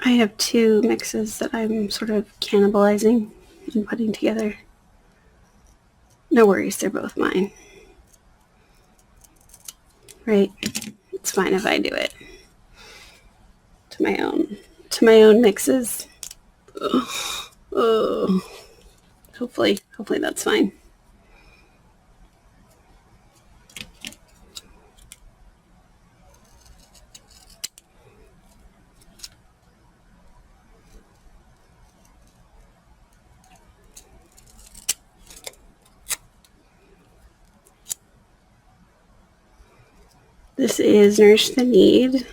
I have two mixes that I'm sort of cannibalizing and putting together. No worries, they're both mine. Right? It's fine if I do it. To my own mixes. Oh. Hopefully that's fine. This is Nourish the Need.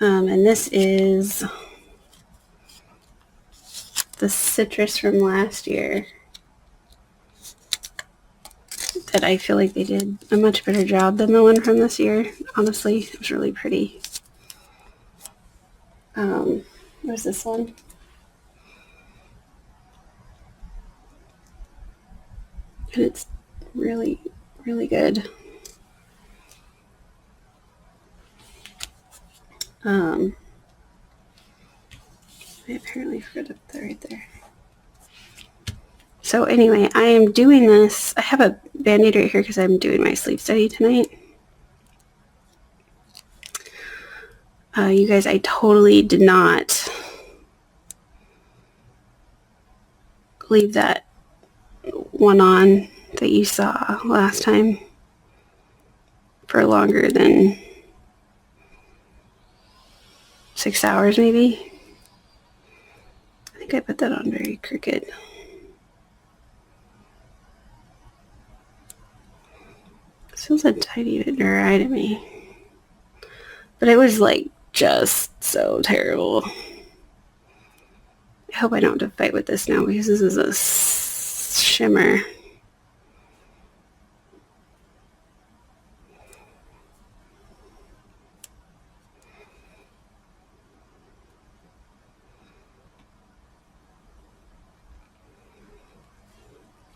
And this is the citrus from last year that I feel like they did a much better job than the one from this year. Honestly, it was really pretty. Where's this one? And it's really, really good. I apparently forgot to put that right there. So anyway, I am doing this. I have a Band-Aid right here because I'm doing my sleep study tonight. You guys, I totally did not leave that one on that you saw last time for longer than 6 hours maybe. I think I put that on very crooked. This feels a tiny bit dry to me. But it was like just so terrible. I hope I don't have to fight with this now because this is a shimmer.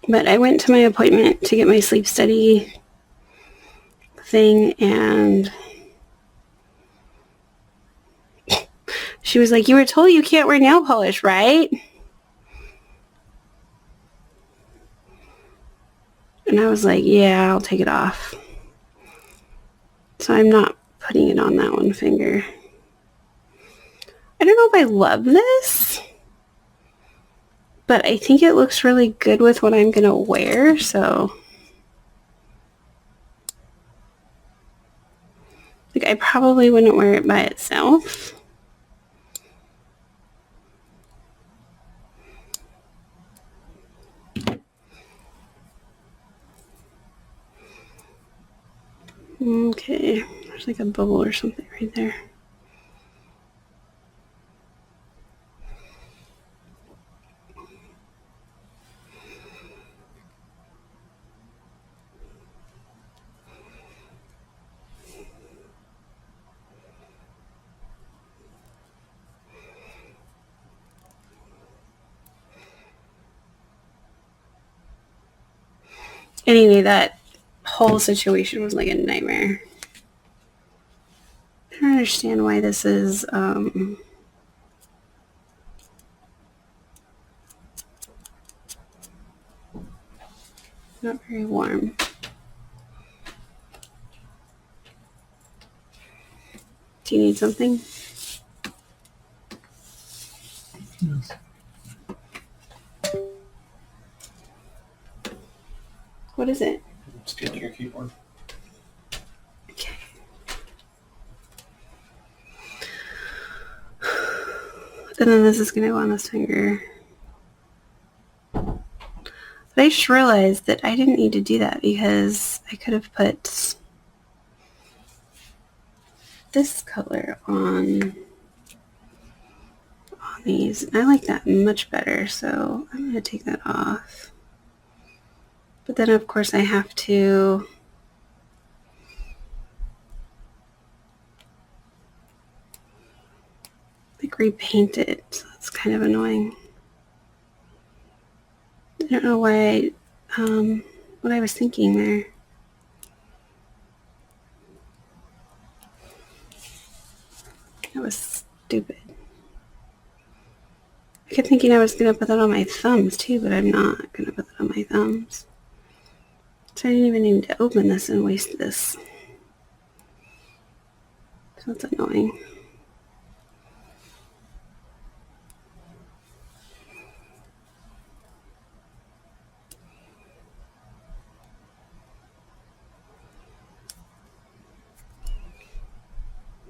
But I went to my appointment to get my sleep study thing, and she was like, "You were told you can't wear nail polish, right?" And I was like, "Yeah, I'll take it off." So I'm not putting it on that one finger. I don't know if I love this, but I think it looks really good with what I'm going to wear, so like I probably wouldn't wear it by itself. Okay, there's like a bubble or something right there. Anyway, that whole situation was like a nightmare. I don't understand why this is not very warm. Do you need something? Yes. What is it? It's getting your keyboard. Okay. And then this is going to go on this finger. But I just realized that I didn't need to do that because I could have put this color on these. I like that much better, so I'm going to take that off. But then, of course, I have to like repaint it, so that's kind of annoying. I don't know why, what I was thinking there. That was stupid. I kept thinking I was going to put that on my thumbs too, but I'm not going to put that on my thumbs. So I didn't even need to open this and waste this. So that's annoying.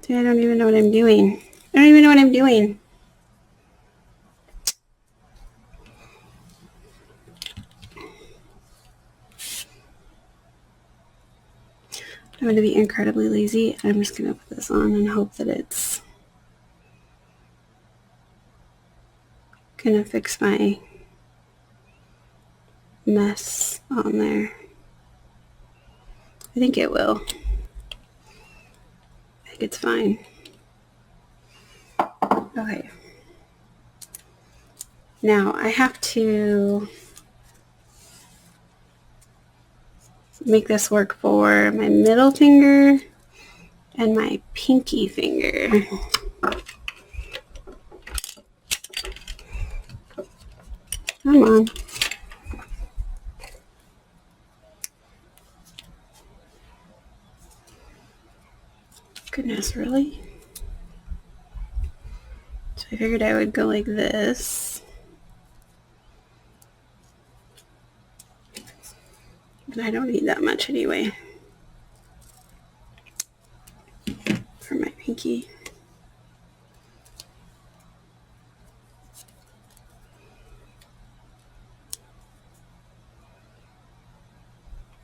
See, I don't even know what I'm doing. I don't even know what I'm doing. I'm going to be incredibly lazy. I'm just going to put this on and hope that it's going to fix my mess on there. I think it will. I think it's fine. Okay. Now I have to make this work for my middle finger and my pinky finger. Come on. Goodness, really? So I figured I would go like this. But I don't need that much anyway for my pinky.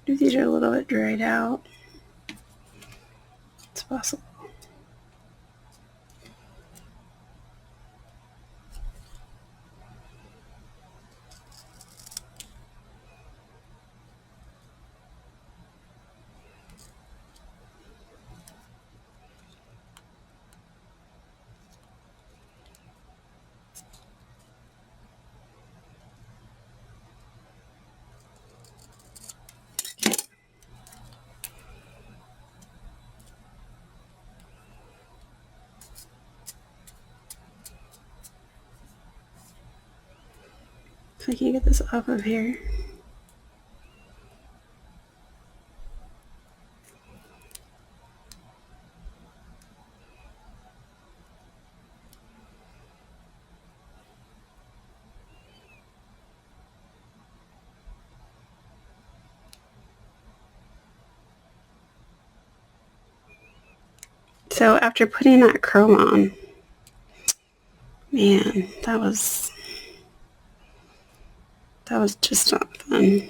These are a little bit dried out. It's possible. So I can get this off of here. So after putting that chrome on, man, that was just not fun.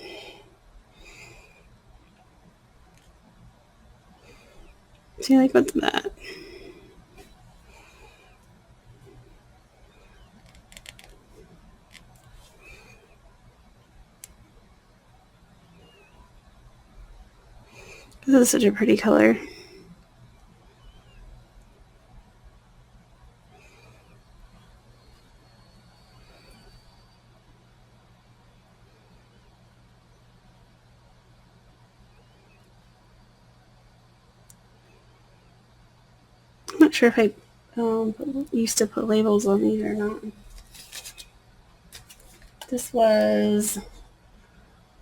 See, like, what's that? This is such a pretty color. I'm not sure if I used to put labels on these or not. This was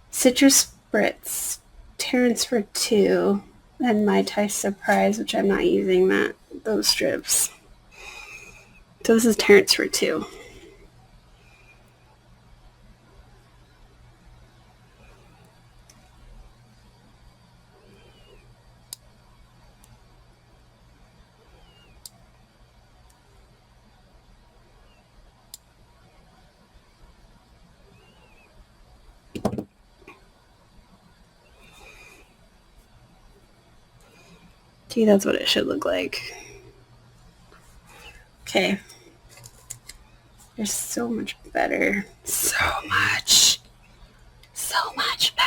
Citrus Spritz, Terrence for 2, and Mai Tai Surprise, which I'm not using those strips. So this is Terrence for 2. See, that's what it should look like. Okay. They're so much better. So much better.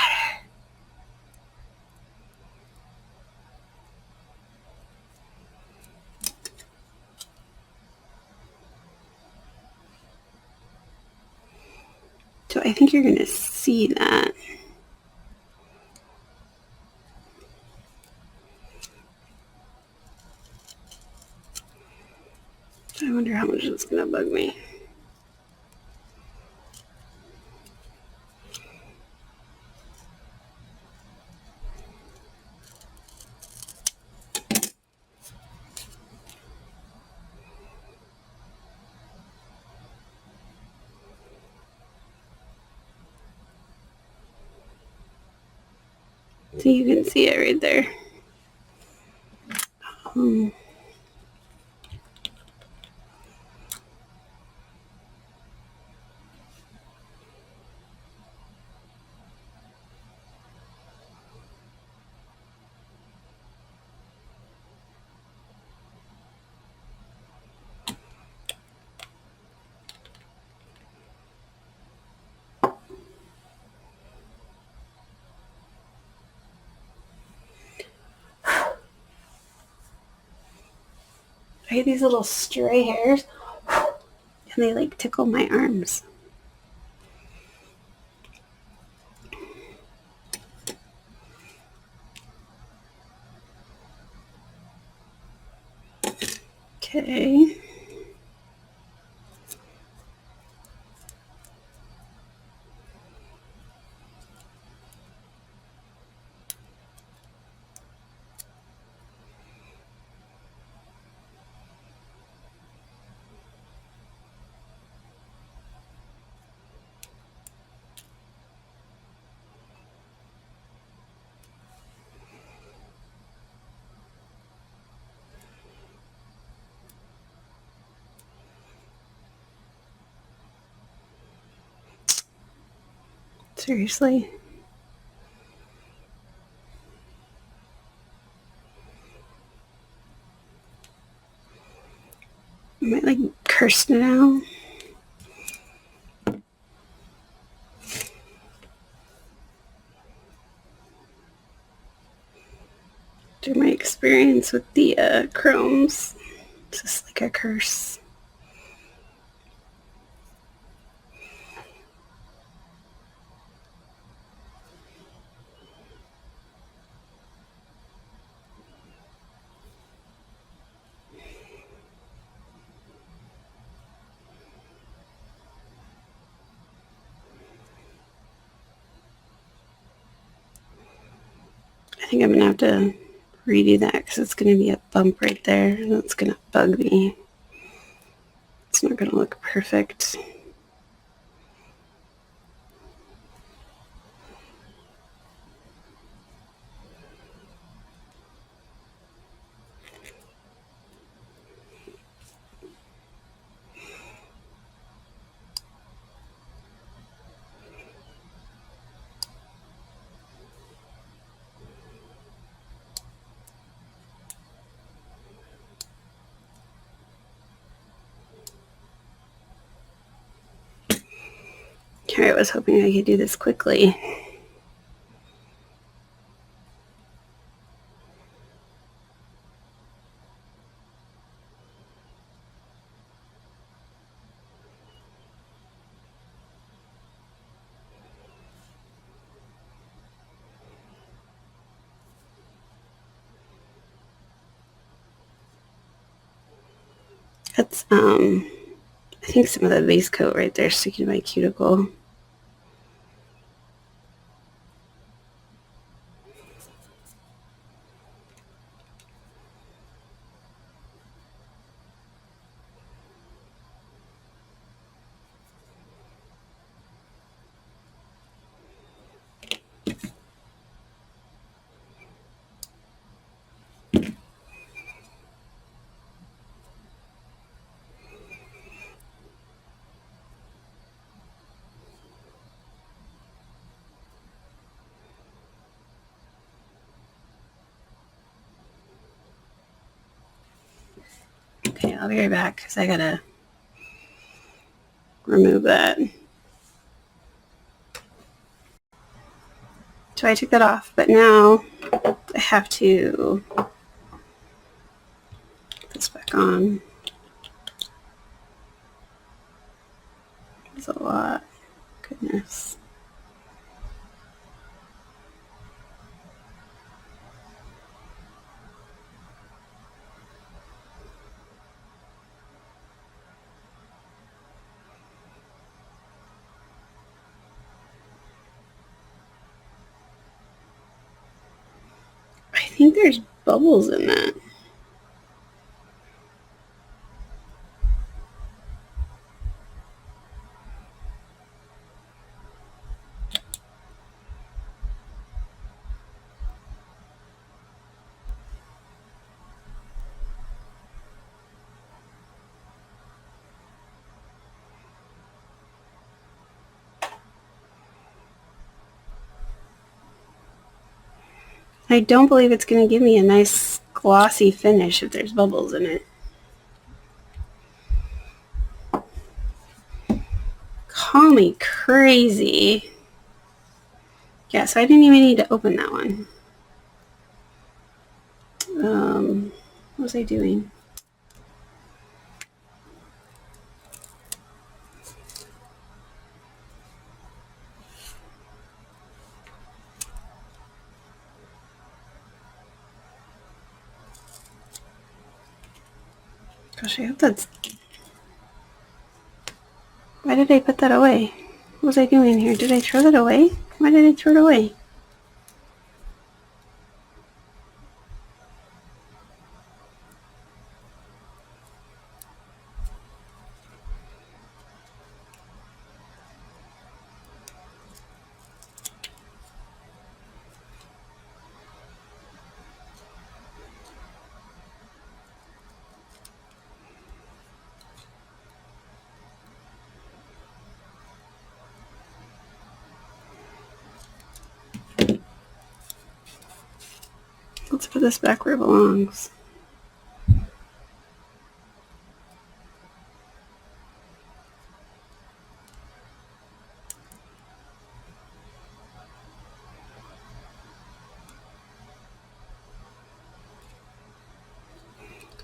So I think you're going to see that. I wonder how much it's gonna bug me. So you can see it right there. I get these little stray hairs and they like tickle my arms. Okay. Seriously. Am I like cursed now? Through my experience with the chromes. It's just like a curse. I think I'm gonna have to redo that because it's gonna be a bump right there and it's gonna bug me. It's not gonna look perfect. Here, I was hoping I could do this quickly. That's I think some of the base coat right there sticking to my cuticle. Okay, I'll be right back because I gotta remove that. So I took that off, but now I have to put this back on. It's a lot. Goodness. think there's bubbles in that. I don't believe it's going to give me a nice glossy finish if there's bubbles in it. Call me crazy. Yeah, so I didn't even need to open that one. What was I doing? Gosh, I hope that's... Why did I put that away? What was I doing here? Did I throw that away? Why did I throw it away? Let's put this back where it belongs. I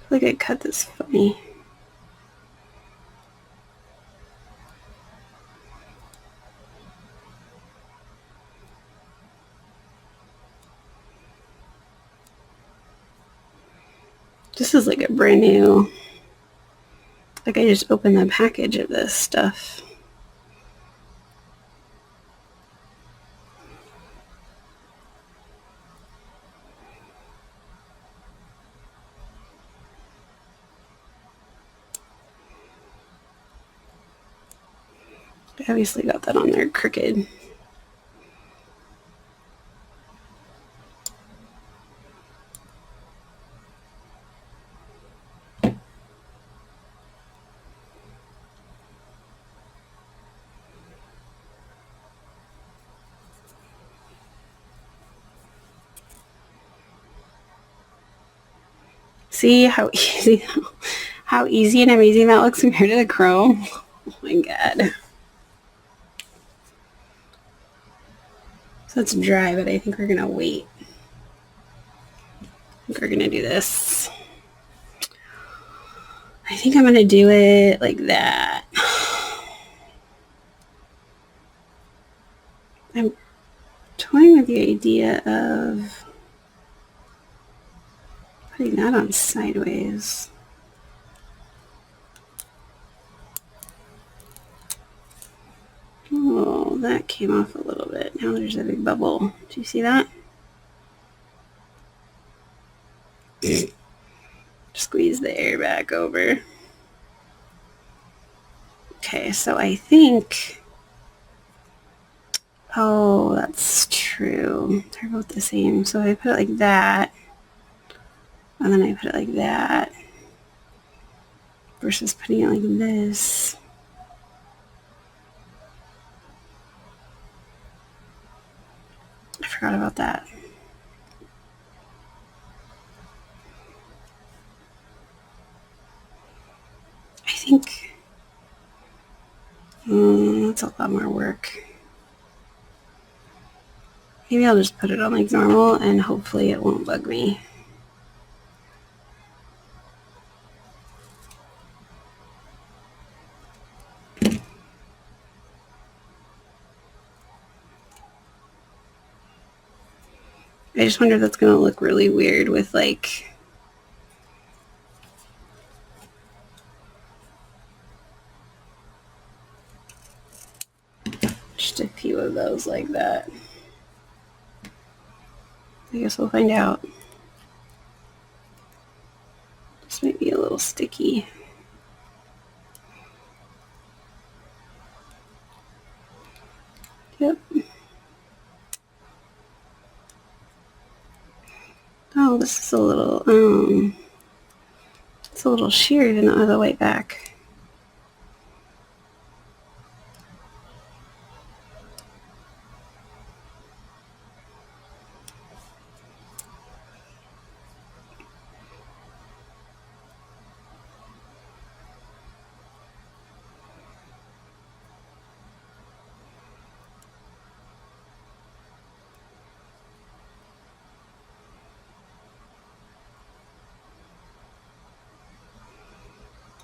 feel like I cut this funny. This is like a brand new... Like I just opened the package of this stuff. I obviously got that on there crooked. See how easy and amazing that looks compared to the chrome? Oh my god. So it's dry, but I think we're gonna wait. I think we're gonna do this. I think I'm gonna do it like that. I'm toying with the idea of putting that on sideways. Oh, that came off a little bit. Now there's a big bubble. Do you see that? Squeeze the air back over. Okay, so I think... Oh, that's true. They're both the same. So I put it like that. And then I put it like that. Versus putting it like this. I forgot about that. I think that's a lot more work. Maybe I'll just put it on like normal and hopefully it won't bug me. I just wonder if that's going to look really weird with like... just a few of those like that. I guess we'll find out. This might be a little sticky. Yep. Oh, this is a little, it's a little sheer even though I have the white back.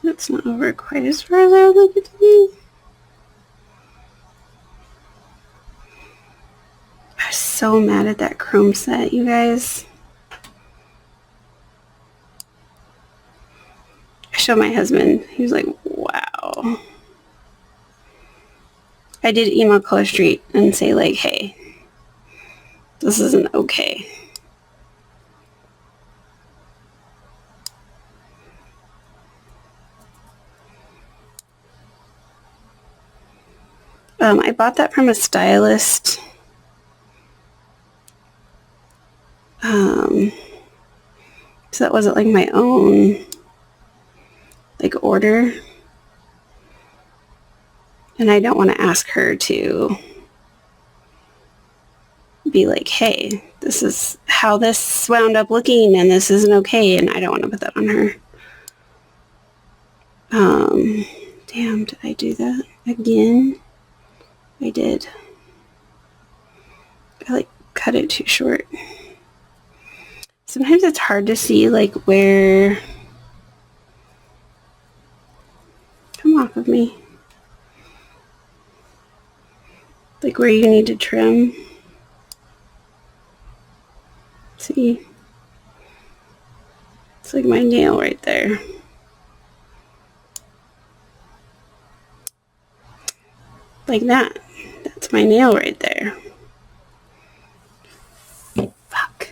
That's not over quite as far as I would like it to be. I was so mad at that chrome set, you guys. I showed my husband. He was like, wow. I did email Color Street and say like, hey, this isn't okay. I bought that from a stylist. So that wasn't like my own like order. And I don't want to ask her to be like, hey, this is how this wound up looking and this isn't okay, and I don't want to put that on her. Damn, did I do that again? I did. I like cut it too short. Sometimes it's hard to see like where, come off of me, like where you need to trim. See, it's like my nail right there. Like that. That's my nail right there. Fuck.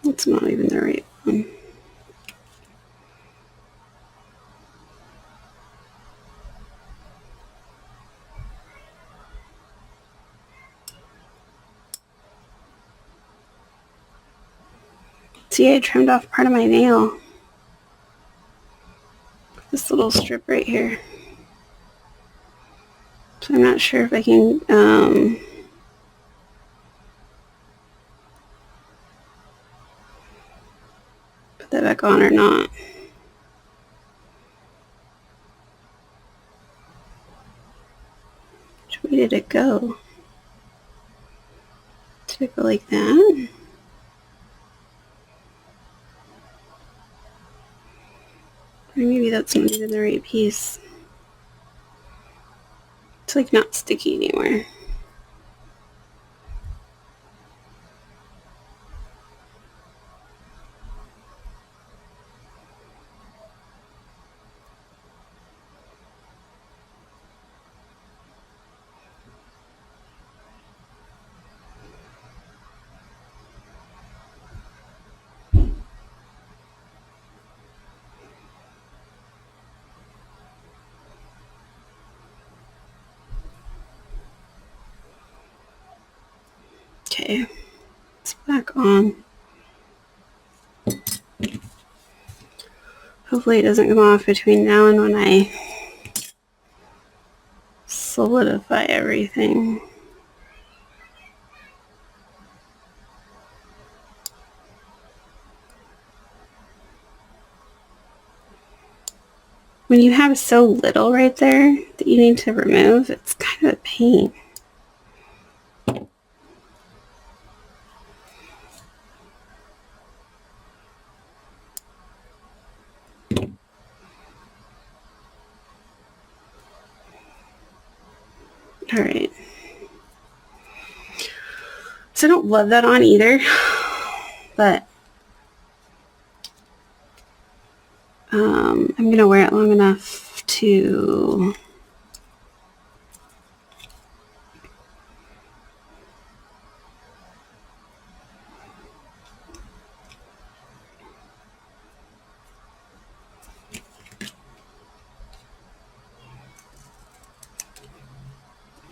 It's not even the right one. See, I trimmed off part of my nail. This little strip right here. So I'm not sure if I can put that back on or not. Which way did it go? Did it go like that? Or maybe that's not even the right piece. It's like not sticky anywhere. Okay, it's back on. Hopefully it doesn't come off between now and when I solidify everything. When you have so little right there that you need to remove, it's kind of a pain. All right. So I don't love that on either, but I'm going to wear it long enough to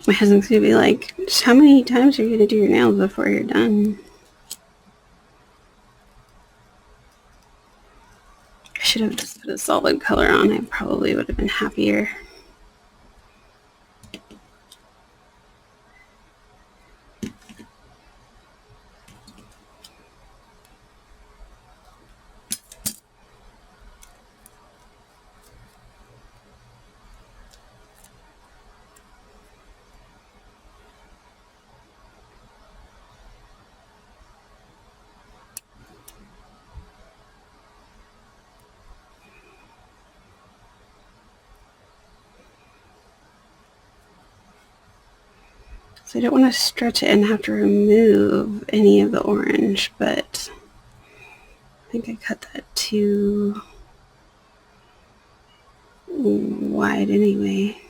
My husband's gonna be like, just how many times are you gonna do your nails before you're done? I should have just put a solid color on. I probably would have been happier. So I don't want to stretch it and have to remove any of the orange, but I think I cut that too wide anyway.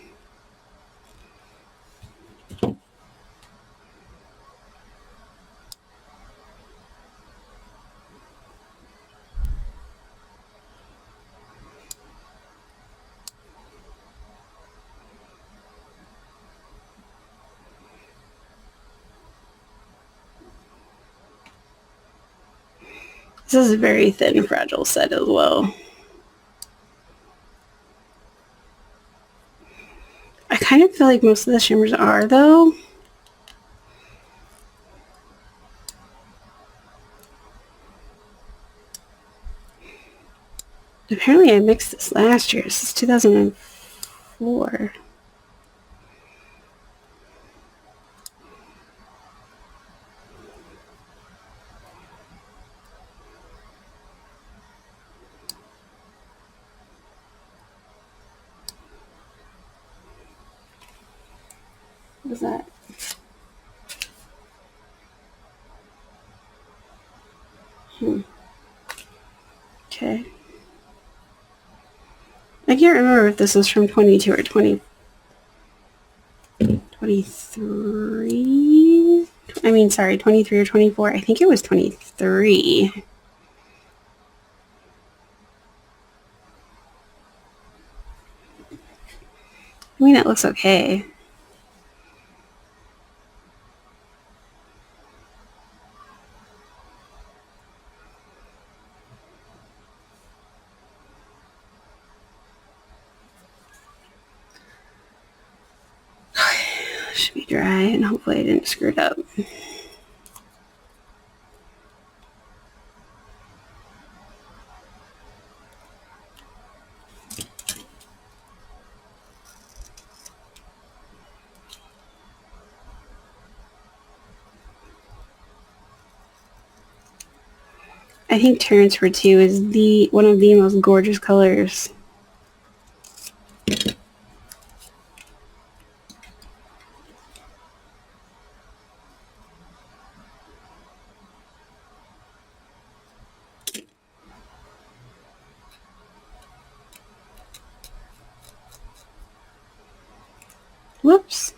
This is a very thin, fragile set as well. I kind of feel like most of the shimmers are, though. Apparently I mixed this last year. This is 2004. What is that? Okay. I can't remember if this was from 22 or 23. I mean, sorry, 23 or 24. I think it was 23. I mean, it looks okay. Should be dry, and hopefully I didn't screw it up. I think Terrence for 2 is one of the most gorgeous colors. Whoops.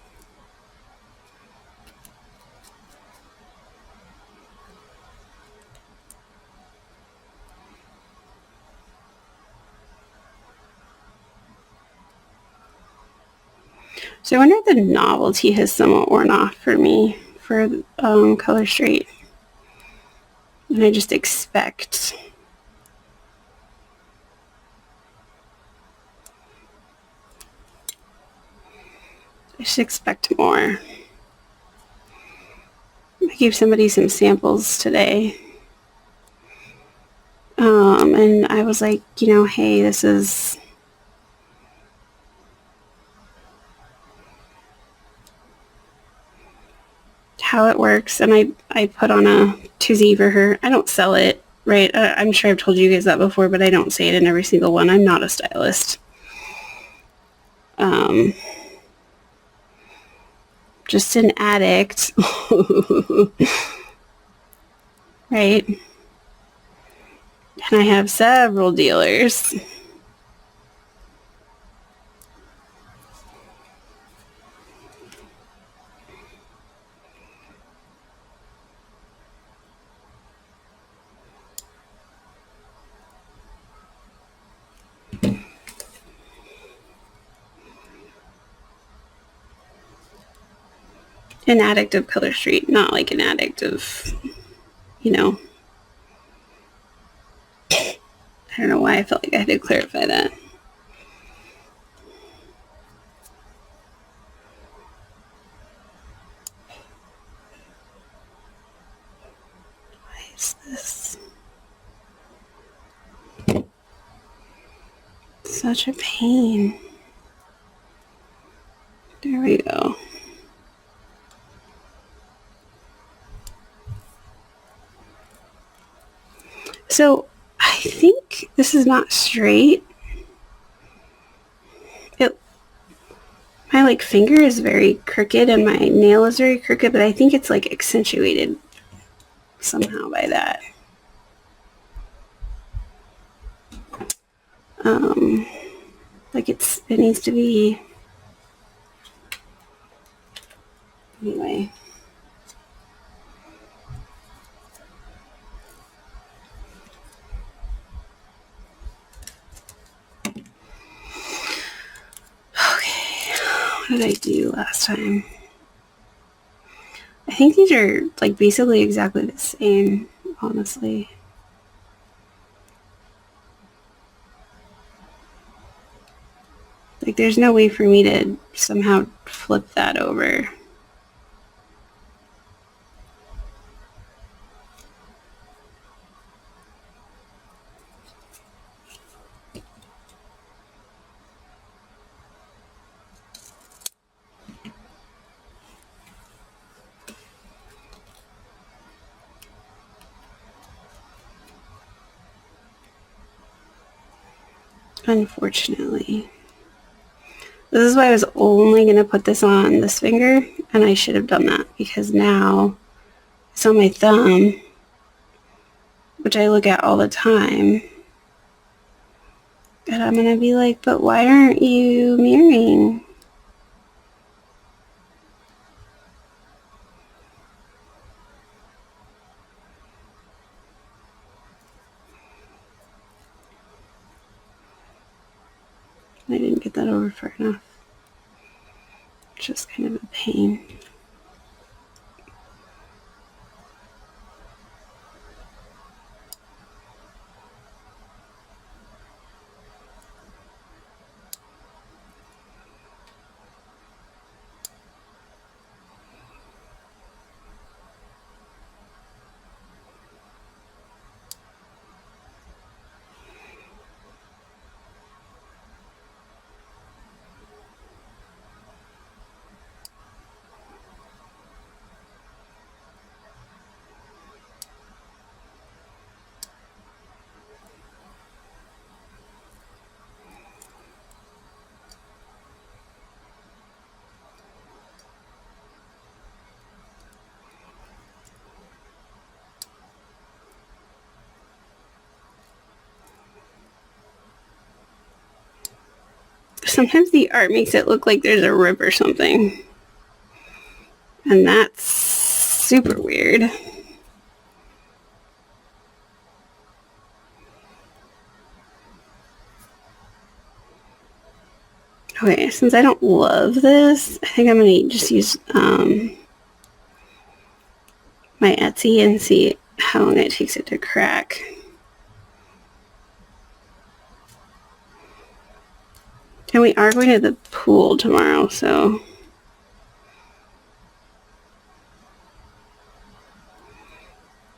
So I wonder if the novelty has somewhat worn off for me for Color Straight. And I just expect more. I gave somebody some samples today. And I was like, hey, this is how it works. And I put on a 2Z for her. I don't sell it, right? I'm sure I've told you guys that before, but I don't say it in every single one. I'm not a stylist. Just an addict. Right? And I have several dealers. an addict of Color Street, not like an addict of, you know. I don't know why I felt like I had to clarify that. Why is this such a pain? There we go. So I think this is not straight. My like finger is very crooked and my nail is very crooked, but I think it's like accentuated somehow by that. Like it needs to be. Anyway. Okay, what did I do last time? I think these are like basically exactly the same, honestly. Like there's no way for me to somehow flip that over. Unfortunately. This is why I was only going to put this on this finger, and I should have done that because now it's on my thumb, which I look at all the time. And I'm going to be like, but why aren't you mirroring? I didn't get that over far enough. It's just kind of a pain. Sometimes the art makes it look like there's a rip or something. And that's super weird. Okay, since I don't love this, I think I'm going to just use my Etsy and see how long it takes it to crack. And we are going to the pool tomorrow, so...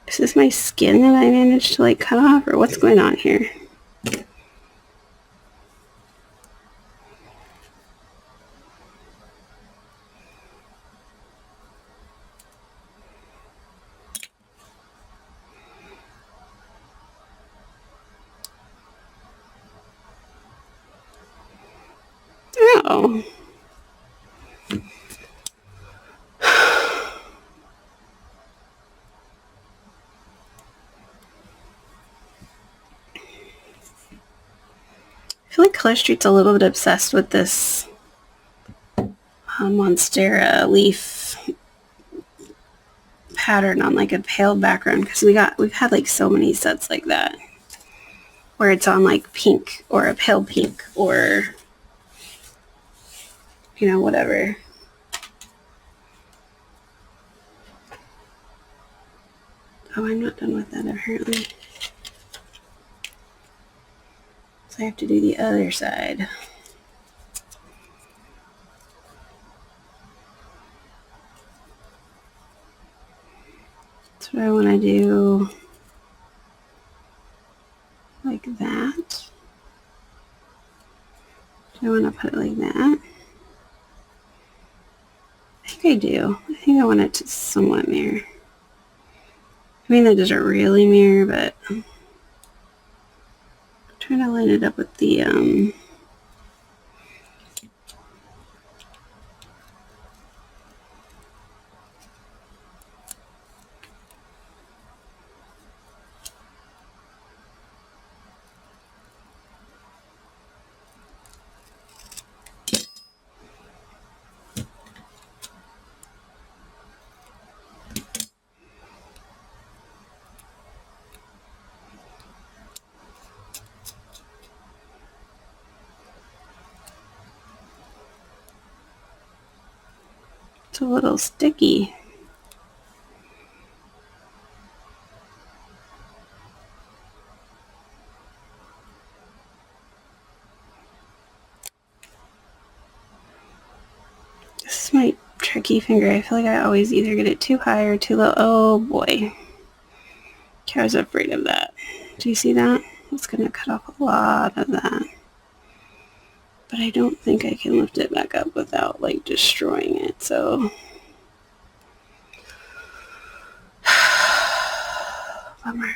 Is this my skin that I managed to like cut off, or what's going on here? Oh. I feel like Color Street's a little bit obsessed with this Monstera leaf pattern on like a pale background, because we've had like so many sets like that where it's on like pink or a pale pink or, you know, whatever. Oh, I'm not done with that apparently. So I have to do the other side. That's what I want to do, like that. Do I want to put it like that? I think I do. I think I want it to somewhat mirror. I mean, that doesn't really mirror, but I'm trying to line it up with the, it's a little sticky. This is my tricky finger. I feel like I always either get it too high or too low. Oh boy. I was afraid of that. Do you see that? It's going to cut off a lot of that. But I don't think I can lift it back up without like destroying it. So bummer.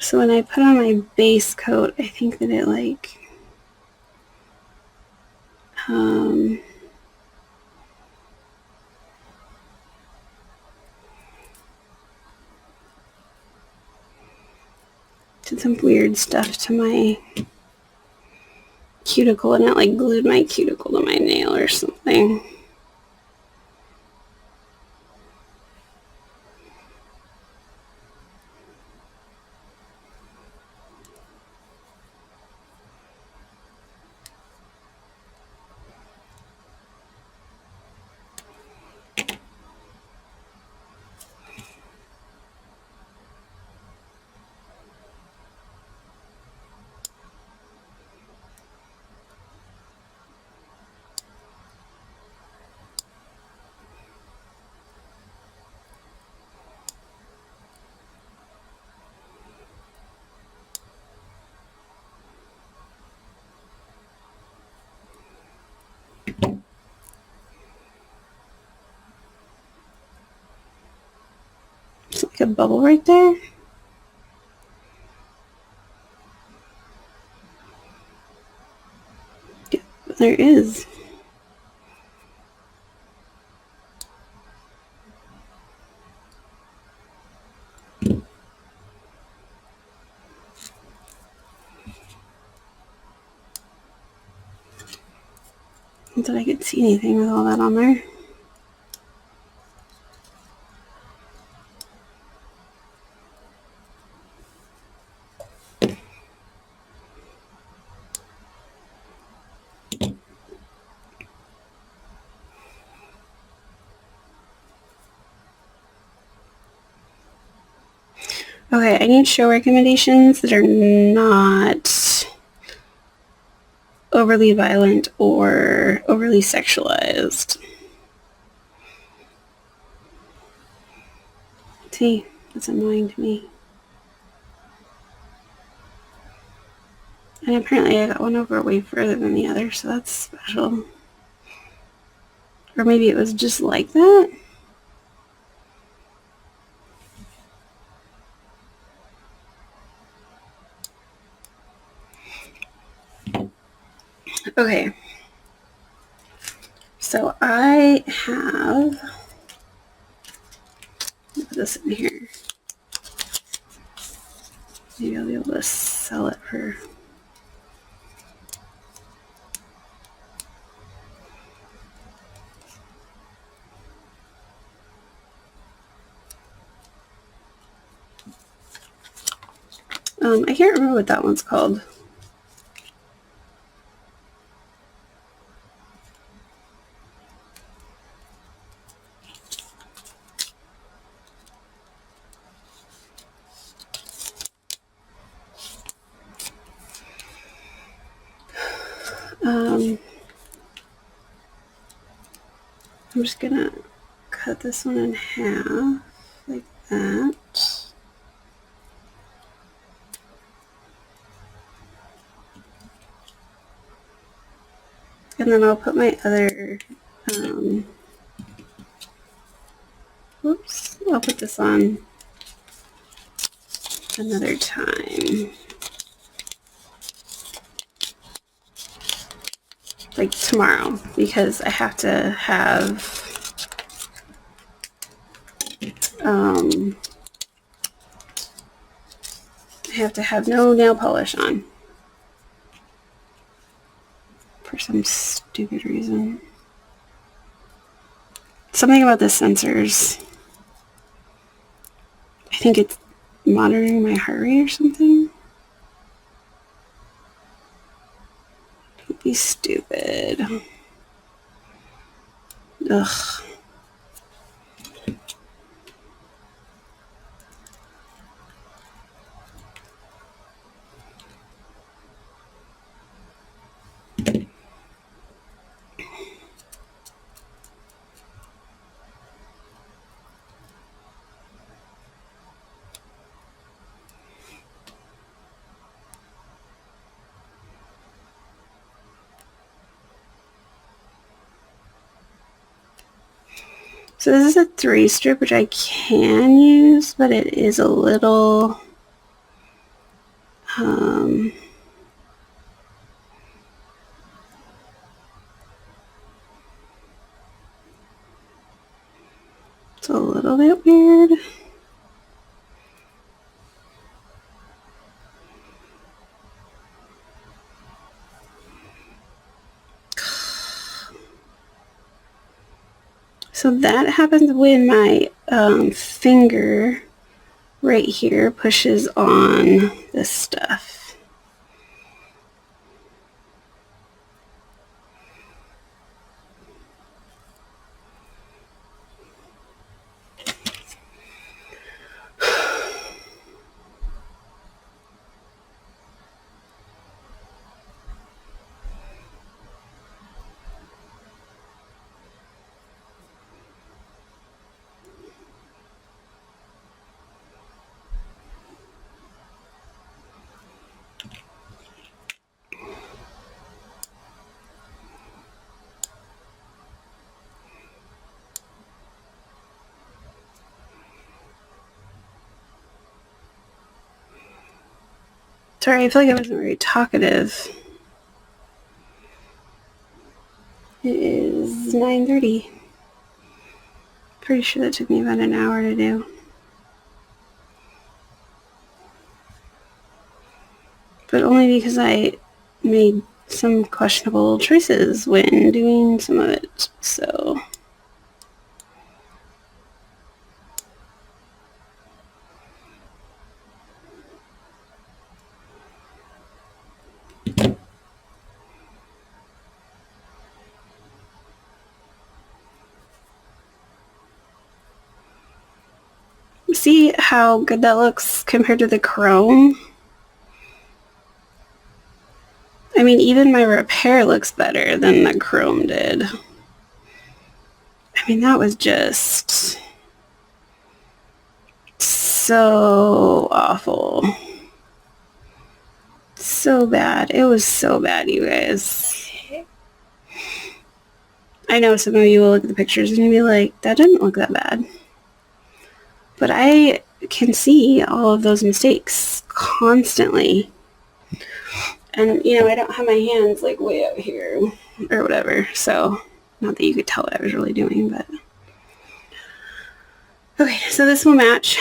So when I put on my base coat, I think that it like, did some weird stuff to my cuticle and it like glued my cuticle to my nail or something. It's like a bubble right there. Yeah, there is. Not that I could see anything with all that on there. Okay, I need show recommendations that are not overly violent or overly sexualized. See, that's annoying to me. And apparently I got one over way further than the other, so that's special. Or maybe it was just like that. Okay. So I have, put this in here. Maybe I'll be able to sell it for, I can't remember what that one's called. I'm just gonna cut this one in half like that. And then I'll put my other, whoops, I'll put this on another time. Like tomorrow, because I have to have no nail polish on for some stupid reason. Something about the sensors. I think it's monitoring my heart rate or something. Don't be stupid. Ugh. So this is a 3 strip, which I can use, but it is a little, it's a little bit weird. So that happens when my finger right here pushes on this stuff. Sorry, I feel like I wasn't very talkative. It is 9:30. Pretty sure that took me about an hour to do. But only because I made some questionable choices when doing some of it, so. See how good that looks compared to the chrome? I mean, even my repair looks better than the chrome did. I mean, that was just so awful. So bad. It was so bad, you guys. I know some of you will look at the pictures and you'll be like, that didn't look that bad. But I can see all of those mistakes constantly. And, you know, I don't have my hands like way out here or whatever. So, not that you could tell what I was really doing, but. Okay, so this will match